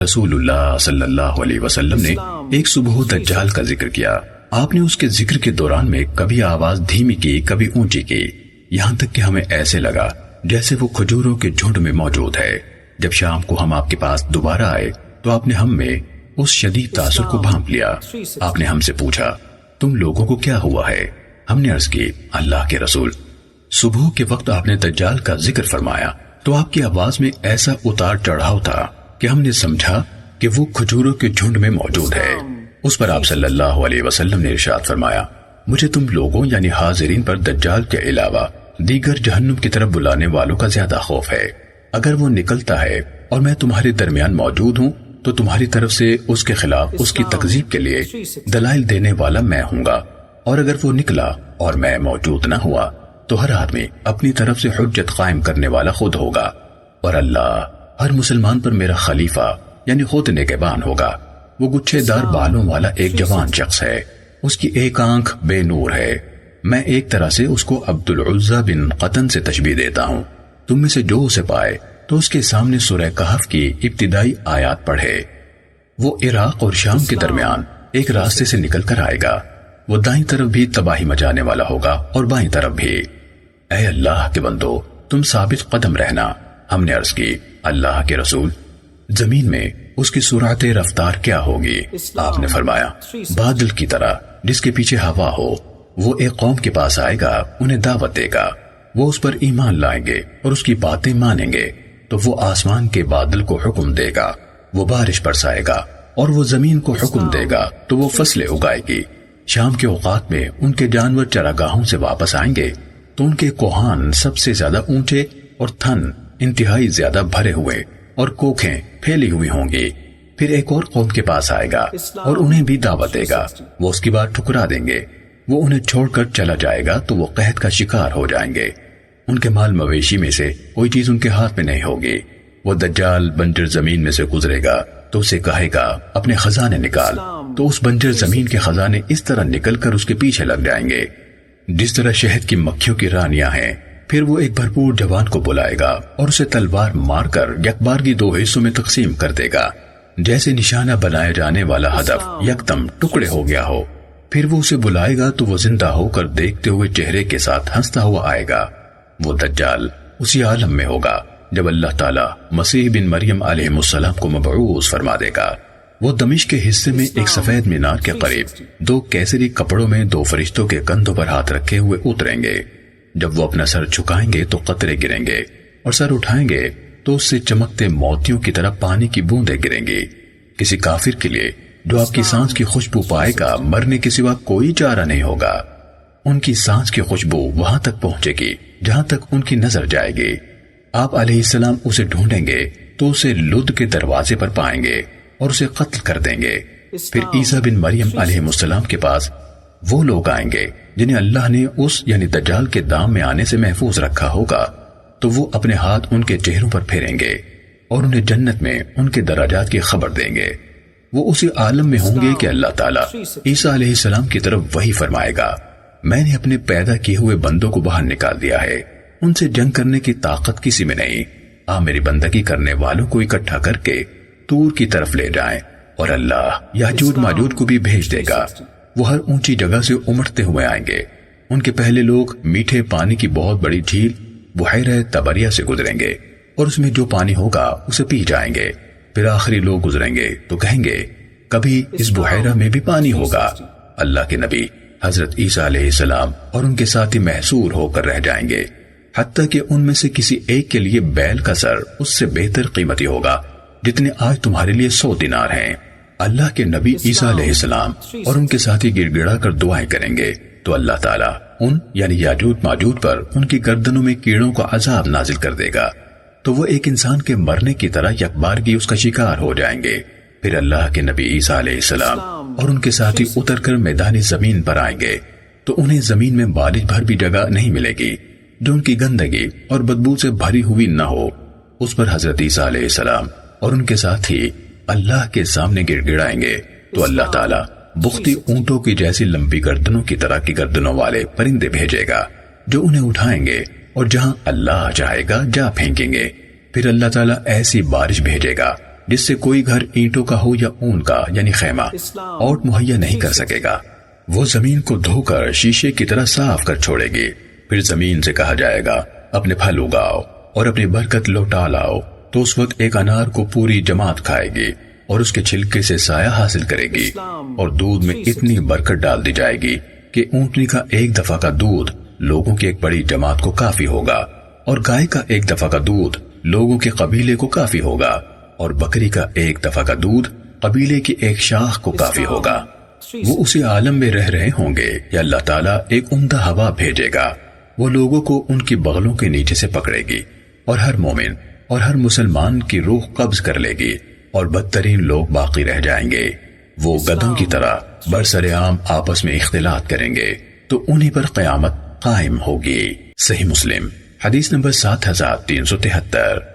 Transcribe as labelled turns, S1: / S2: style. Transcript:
S1: رسول اللہ صلی اللہ علیہ وسلم نے ایک صبح دجال کا ذکر کیا۔ آپ نے اس کے ذکر کے دوران میں کبھی آواز دھیمی کی، کبھی اونچی کی، یہاں تک کہ ہمیں ایسے لگا جیسے وہ کھجوروں کے جھنڈ میں موجود ہے۔ جب شام کو ہم آپ کے پاس دوبارہ آئے تو آپ نے ہم میں اس شدید تاثر کو بھانپ لیا۔ آپ نے ہم سے پوچھا، تم لوگوں کو کیا ہوا ہے؟ ہم نے عرض کی، اللہ کے رسول، صبح کے وقت آپ نے دجال کا ذکر فرمایا تو آپ کی آواز میں ایسا اتار چڑھاؤ تھا کہ ہم نے سمجھا کہ وہ کھجوروں کے جھنڈ میں موجود ہے۔ اس پر آپ صلی اللہ علیہ وسلم نے ارشاد فرمایا، مجھے تم لوگوں یعنی حاضرین پر دجال کے علاوہ دیگر جہنم کی طرف بلانے والوں کا زیادہ خوف ہے۔ اگر وہ نکلتا ہے اور میں تمہارے درمیان موجود ہوں تو تمہاری طرف سے اس کے خلاف اس کی تکذیب کے لیے دلائل دینے والا میں ہوں گا، اور اگر وہ نکلا اور میں موجود نہ ہوا تو ہر آدمی اپنی طرف سے حجت قائم کرنے والا خود ہوگا، اور اللہ ہر مسلمان پر میرا خلیفہ یعنی خود نگہبان ہوگا۔ وہ گچھے دار بالوں والا ایک جوان شخص ہے، اس کی ایک آنکھ بے نور ہے۔ میں ایک طرح سے اس کو عبد العزہ بن قطن سے تشبیہ دیتا ہوں۔ تم میں سے جو اسے پائے تو اس کے سامنے سورہ کہف کی ابتدائی آیات پڑھے۔ وہ عراق اور شام کے درمیان ایک راستے سے نکل کر آئے گا، وہ دائیں طرف بھی تباہی مچانے والا ہوگا اور بائیں طرف بھی۔ اے اللہ کے بندو، تم ثابت قدم رہنا۔ ہم نے عرض کی، اللہ کے رسول، زمین میں اس کی سرعت رفتار کیا ہوگی؟ آپ نے فرمایا، بادل کی طرح جس کے پیچھے ہوا ہو۔ وہ ایک قوم کے پاس آئے گا، انہیں دعوت دے گا، وہ اس پر ایمان لائیں گے اور اس کی باتیں مانیں گے تو وہ آسمان کے بادل کو حکم دے گا، وہ بارش برسائے گا، اور وہ زمین کو حکم دے گا تو وہ فصلیں اگائے گی۔ شام کے اوقات میں ان کے جانور چراگاہوں سے واپس آئیں گے تو ان کے کوہان سب سے زیادہ اونچے اور تھن انتہائی زیادہ بھرے ہوئے اور کوکھیں پھیلی ہوئی ہوں گی۔ پھر ایک اور قوم کے پاس آئے گا اور انہیں بھی دعوت دے گا، وہ اس کی بات ٹھکرا دیں گے، وہ انہیں چھوڑ کر چلا جائے گا تو وہ قحط کا شکار ہو جائیں گے۔ ان کے مال مویشی میں سے کوئی چیز ان کے ہاتھ میں نہیں ہوگی۔ وہ دجال بنجر زمین میں سے گزرے گا تو اسے کہے گا اپنے خزانے نکال، تو اس بنجر زمین کے خزانے اس طرح نکل کر اس کے پیچھے لگ جائیں گے جس طرح شہد کی مکھیوں کی رانیاں ہیں۔ پھر وہ ایک بھرپور جوان کو بلائے گا اور اسے تلوار مار کر یکبارگی دو حصوں میں تقسیم کر دے گا، جیسے نشانہ بنائے جانے والا ہدف یکدم ٹکڑے ہو گیا ہو۔ پھر وہ اسے بلائے گا تو وہ زندہ ہو کر دیکھتے ہوئے چہرے کے ساتھ ہنستا ہوا آئے گا۔ وہ دجال اسی عالم میں ہوگا جب اللہ تعالیٰ مسیح بن مریم علیہ السلام کو مبعوث فرما دے گا۔ وہ دمشق کے حصے میں ایک سفید مینار کے قریب دو کیسری کپڑوں میں دو فرشتوں کے کندھوں پر ہاتھ رکھے ہوئے اتریں گے۔ جب وہ اپنا سر جھکائیں گے تو قطرے گریں گے، اور سر اٹھائیں گے تو اس سے چمکتے موتیوں کی طرح پانی کی بوندیں گریں گی۔ کسی کافر کے لیے جو آپ کی سانس کی خوشبو پائے گا، مرنے کے سوا کوئی چارہ نہیں ہوگا۔ ان کی سانس کی خوشبو وہاں تک پہنچے گی جہاں تک ان کی نظر جائے گی۔ آپ علیہ السلام اسے ڈھونڈیں گے تو اسے لد کے دروازے پر پائیں گے اور اسے قتل کر دیں گے۔ پھر عیسیٰ بن مریم علیہ السلام کے پاس وہ لوگ آئیں گے جنہیں اللہ نے اس یعنی دجال کے دام میں آنے سے محفوظ رکھا ہوگا، تو وہ اپنے ہاتھ ان کے چہروں پر پھیریں گے اور انہیں جنت میں ان کے درجات کی خبر دیں گے۔ وہ اسی عالم میں ہوں گے کہ اللہ تعالیٰ عیسیٰ علیہ السلام کی طرف وحی فرمائے گا، میں نے اپنے پیدا کیے ہوئے بندوں کو باہر نکال دیا ہے، ان سے جنگ کرنے کی طاقت کسی میں نہیں، میری بندگی کرنے والوں کو اکٹھا کر کے طور کی طرف لے جائیں، اور اللہ یاجوج ماجوج کو بھی بھیج دے گا۔ وہ ہر اونچی جگہ سے امٹتے ہوئے آئیں گے۔ ان کے پہلے لوگ میٹھے پانی کی بہت بڑی جھیل بحیرہ طبریہ سے گزریں گے اور اس میں جو پانی ہوگا اسے پی جائیں گے۔ پھر آخری لوگ گزریں گے تو کہیں گے کبھی اس بحیرہ میں بھی پانی ہوگا۔ اللہ کے نبی حضرت عیسیٰ علیہ السلام اور ان کے ساتھی محصور ہو کر رہ جائیں گے، حتیٰ کہ ان میں سے کسی ایک کے لیے بیل کا سر اس سے بہتر قیمتی ہوگا جتنے آج تمہارے لیے 100 دینار ہیں۔ اللہ کے نبی عیسیٰ علیہ السلام اور ان کے ساتھی گڑ گڑا کر دعائیں کریں گے تو اللہ تعالیٰ ان یعنی یاجوج ماجوج پر ان کی گردنوں میں کیڑوں کا عذاب نازل کر دے گا، تو وہ ایک انسان کے مرنے کی طرح یکبارگی اس کا شکار ہو جائیں گے۔ پھر اللہ کے نبی عیسیٰ علیہ السلام اور ان کے ساتھی اتر کر میدان زمین پر آئیں گے تو انہیں زمین میں بالش بھر بھی جگہ نہیں ملے گی جو ان کی گندگی اور بدبو سے بھری ہوئی نہ ہو۔ اس پر حضرت عیسیٰ علیہ السلام اور ان کے ساتھی اللہ کے سامنے گڑ گڑائیں گے تو اللہ تعالیٰ بختی اونٹوں کی جیسی لمبی گردنوں کی طرح کی گردنوں والے پرندے بھیجے گا جو انہیں اٹھائیں گے اور جہاں اللہ چاہے گا جا پھینکیں گے۔ پھر اللہ تعالیٰ ایسی بارش بھیجے گا جس سے کوئی گھر اینٹوں کا ہو یا اون کا یعنی خیمہ اوٹ مہیا نہیں کر سکے گا۔ وہ زمین کو دھو کر شیشے کی طرح صاف کر چھوڑے گی۔ پھر زمین سے کہا جائے گا اپنے پھل اگاؤ اور اپنی برکت لوٹا لاؤ، تو اس وقت ایک انار کو پوری جماعت کھائے گی اور اس کے چھلکے سے سایہ حاصل کرے گی، اور دودھ میں اتنی برکت ڈال دی جائے گی کہ اونٹنی کا ایک دفعہ کا دودھ لوگوں کی ایک بڑی جماعت کو کافی ہوگا، اور گائے کا ایک دفعہ کا دودھ لوگوں کے قبیلے کو کافی ہوگا، اور بکری کا ایک دفعہ کا دودھ قبیلے کی ایک شاخ کو کافی ہوگا۔ وہ اسی عالم میں رہ رہے ہوں گے کہ اللہ تعالیٰ ایک عمدہ ہوا بھیجے گا، وہ لوگوں کو ان کی بغلوں کے نیچے سے پکڑے گی، اور ہر مومن اور ہر مسلمان کی روح قبض کر لے گی، اور بدترین لوگ باقی رہ جائیں گے۔ وہ گدھوں کی طرح برسر عام آپس میں اختلاط کریں گے، تو انہی پر قیامت قائم ہوگی۔ صحیح مسلم حدیث نمبر 7373۔